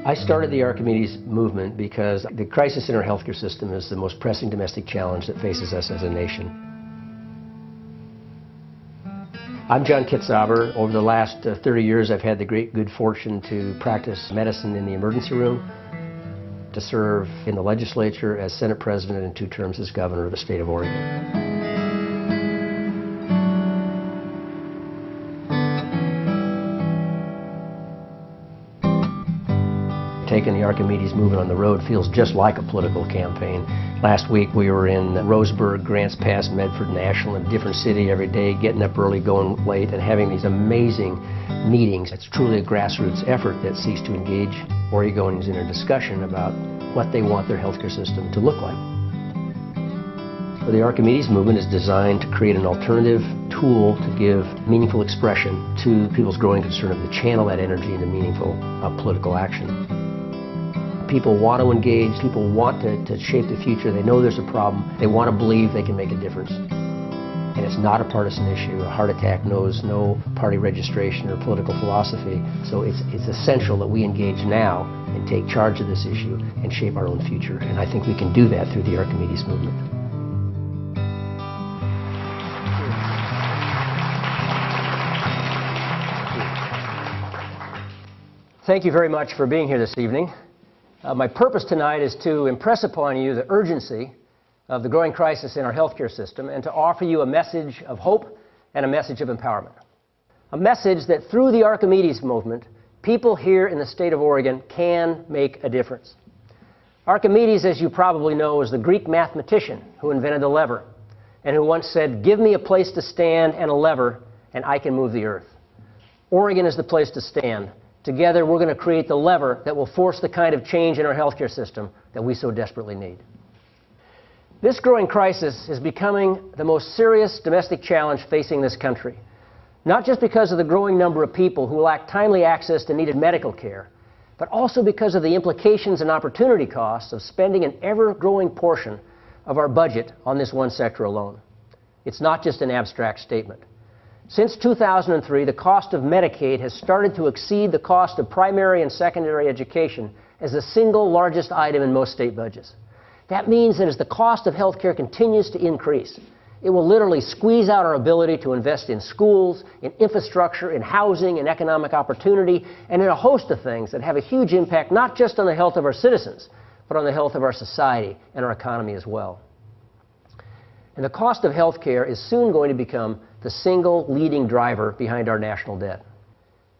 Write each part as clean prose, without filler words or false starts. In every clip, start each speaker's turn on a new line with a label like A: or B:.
A: I started the Archimedes Movement because the crisis in our healthcare system is the most pressing domestic challenge that faces us as a nation. I'm John Kitzhaber. Over the last 30 years, I've had the great good fortune to practice medicine in the emergency room, to serve in the legislature as Senate President and 2 terms as Governor of the state of Oregon. Taking the Archimedes Movement on the road feels just like a political campaign. Last week we were in Roseburg, Grants Pass, Medford, Nashville, in a different city every day, getting up early, going late, and having these amazing meetings. It's truly a grassroots effort that seeks to engage Oregonians in a discussion about what they want their healthcare system to look like. The Archimedes Movement is designed to create an alternative tool to give meaningful expression to people's growing concern of to channel that energy into meaningful political action. People want to engage, people want to shape the future. They know there's a problem. They want to believe they can make a difference. And it's not a partisan issue. A heart attack knows no party registration or political philosophy. So it's essential that we engage now and take charge of this issue and shape our own future. And I think we can do that through the Archimedes Movement. Thank you very much for being here this evening. My purpose tonight is to impress upon you the urgency of the growing crisis in our healthcare system and to offer you a message of hope and a message of empowerment. A message that through the Archimedes Movement, people here in the state of Oregon can make a difference. Archimedes, as you probably know, is the Greek mathematician who invented the lever and who once said, "Give me a place to stand and a lever, and I can move the earth." Oregon is the place to stand. Together, we're going to create the lever that will force the kind of change in our healthcare system that we so desperately need. This growing crisis is becoming the most serious domestic challenge facing this country, not just because of the growing number of people who lack timely access to needed medical care, but also because of the implications and opportunity costs of spending an ever-growing portion of our budget on this one sector alone. It's not just an abstract statement. Since 2003, the cost of Medicaid has started to exceed the cost of primary and secondary education as the single largest item in most state budgets. That means that as the cost of health care continues to increase, it will literally squeeze out our ability to invest in schools, in infrastructure, in housing, in economic opportunity, and in a host of things that have a huge impact not just on the health of our citizens, but on the health of our society and our economy as well. And the cost of health care is soon going to become the single leading driver behind our national debt.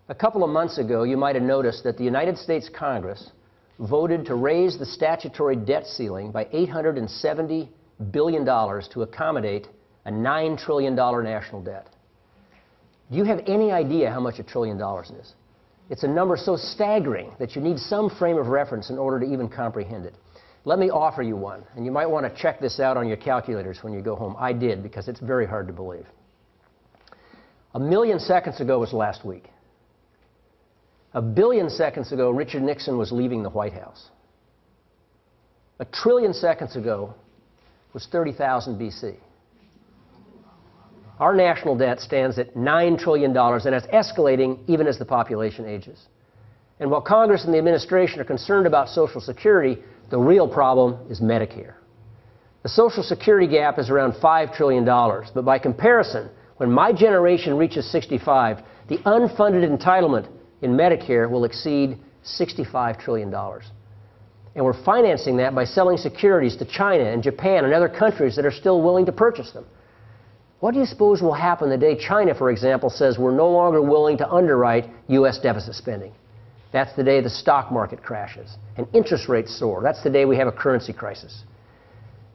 A: A couple of months ago, you might have noticed that the United States Congress voted to raise the statutory debt ceiling by $870 billion to accommodate a $9 trillion national debt. Do you have any idea how much $1 trillion is? It's a number so staggering that you need some frame of reference in order to even comprehend it. Let me offer you one, and you might want to check this out on your calculators when you go home. I did, because it's very hard to believe. 1 million seconds ago was last week. 1 billion seconds ago, Richard Nixon was leaving the White House. 1 trillion seconds ago was 30,000 BC. Our national debt stands at $9 trillion, and it's escalating even as the population ages. And while Congress and the administration are concerned about Social Security, the real problem is Medicare. The Social Security gap is around $5 trillion, but by comparison, when my generation reaches 65, the unfunded entitlement in Medicare will exceed $65 trillion. And we're financing that by selling securities to China and Japan and other countries that are still willing to purchase them. What do you suppose will happen the day China, for example, says we're no longer willing to underwrite U.S. deficit spending? That's the day the stock market crashes and interest rates soar. That's the day we have a currency crisis.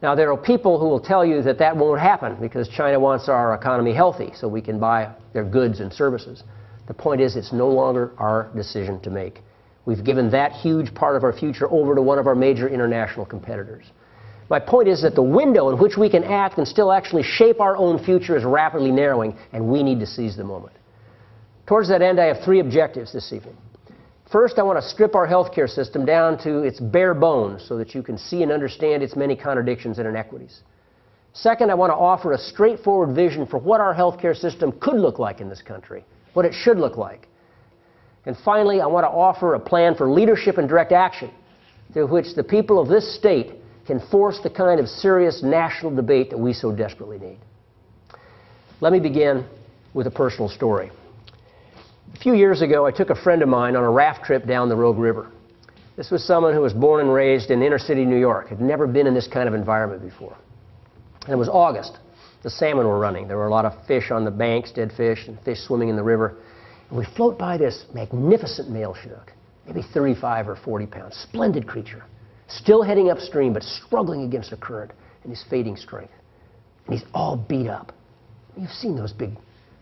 A: Now, there are people who will tell you that that won't happen because China wants our economy healthy so we can buy their goods and services. The point is, it's no longer our decision to make. We've given that huge part of our future over to one of our major international competitors. My point is that the window in which we can act and still actually shape our own future is rapidly narrowing, and we need to seize the moment. Towards that end, I have 3 objectives this evening. First, I want to strip our healthcare system down to its bare bones so that you can see and understand its many contradictions and inequities. Second, I want to offer a straightforward vision for what our healthcare system could look like in this country, what it should look like. And finally, I want to offer a plan for leadership and direct action through which the people of this state can force the kind of serious national debate that we so desperately need. Let me begin with a personal story. A few years ago, I took a friend of mine on a raft trip down the Rogue River. This was someone who was born and raised in inner city New York, had never been in this kind of environment before. And it was August. The salmon were running. There were a lot of fish on the banks, dead fish, and fish swimming in the river. And we float by this magnificent male Chinook, maybe 35 or 40 pounds, splendid creature, still heading upstream but struggling against the current in his fading strength. And he's all beat up. You've seen those big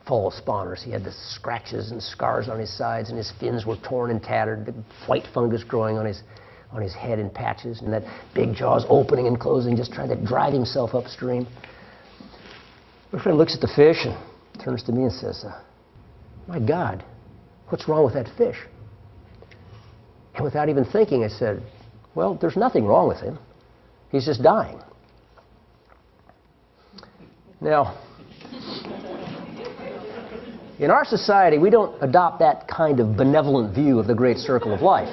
A: fall spawners. He had the scratches and scars on his sides, and his fins were torn and tattered, the white fungus growing on his head in patches, and that big jaws opening and closing, just trying to drag himself upstream. My friend looks at the fish and turns to me and says, "My God, what's wrong with that fish?" And without even thinking, I said, "Well, there's nothing wrong with him. He's just dying." Now, in our society, we don't adopt that kind of benevolent view of the great circle of life.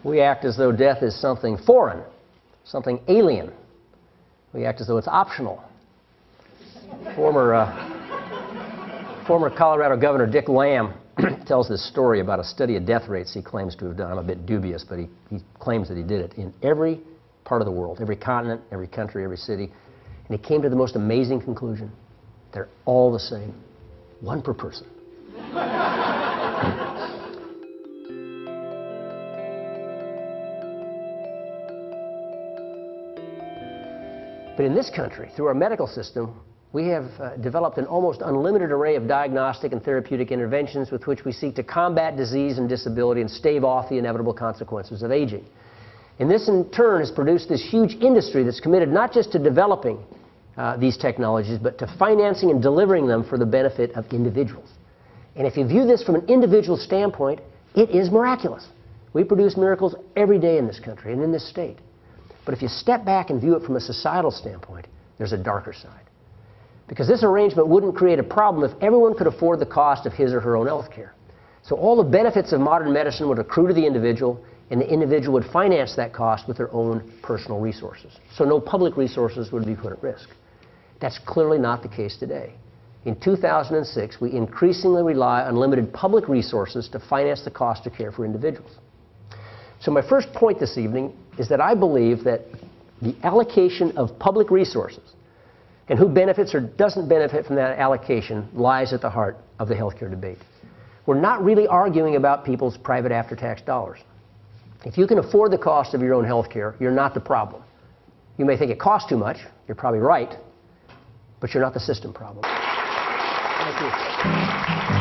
A: We act as though death is something foreign, something alien. We act as though it's optional. Former Colorado Governor Dick Lamb tells this story about a study of death rates he claims to have done. I'm a bit dubious, but he claims that he did it in every part of the world, every continent, every country, every city. And he came to the most amazing conclusion. They're all the same. One per person. But in this country, through our medical system, we have developed an almost unlimited array of diagnostic and therapeutic interventions with which we seek to combat disease and disability and stave off the inevitable consequences of aging. And this, in turn, has produced this huge industry that's committed not just to developing these technologies, but to financing and delivering them for the benefit of individuals. And if you view this from an individual standpoint, it is miraculous. We produce miracles every day in this country and in this state. But if you step back and view it from a societal standpoint, there's a darker side. Because this arrangement wouldn't create a problem if everyone could afford the cost of his or her own health care. So all the benefits of modern medicine would accrue to the individual, and the individual would finance that cost with their own personal resources. So no public resources would be put at risk. That's clearly not the case today. In 2006, we increasingly rely on limited public resources to finance the cost of care for individuals. So my first point this evening is that I believe that the allocation of public resources and who benefits or doesn't benefit from that allocation lies at the heart of the healthcare debate. We're not really arguing about people's private after-tax dollars. If you can afford the cost of your own health care, you're not the problem. You may think it costs too much. You're probably right. But you're not the system problem. Thank you.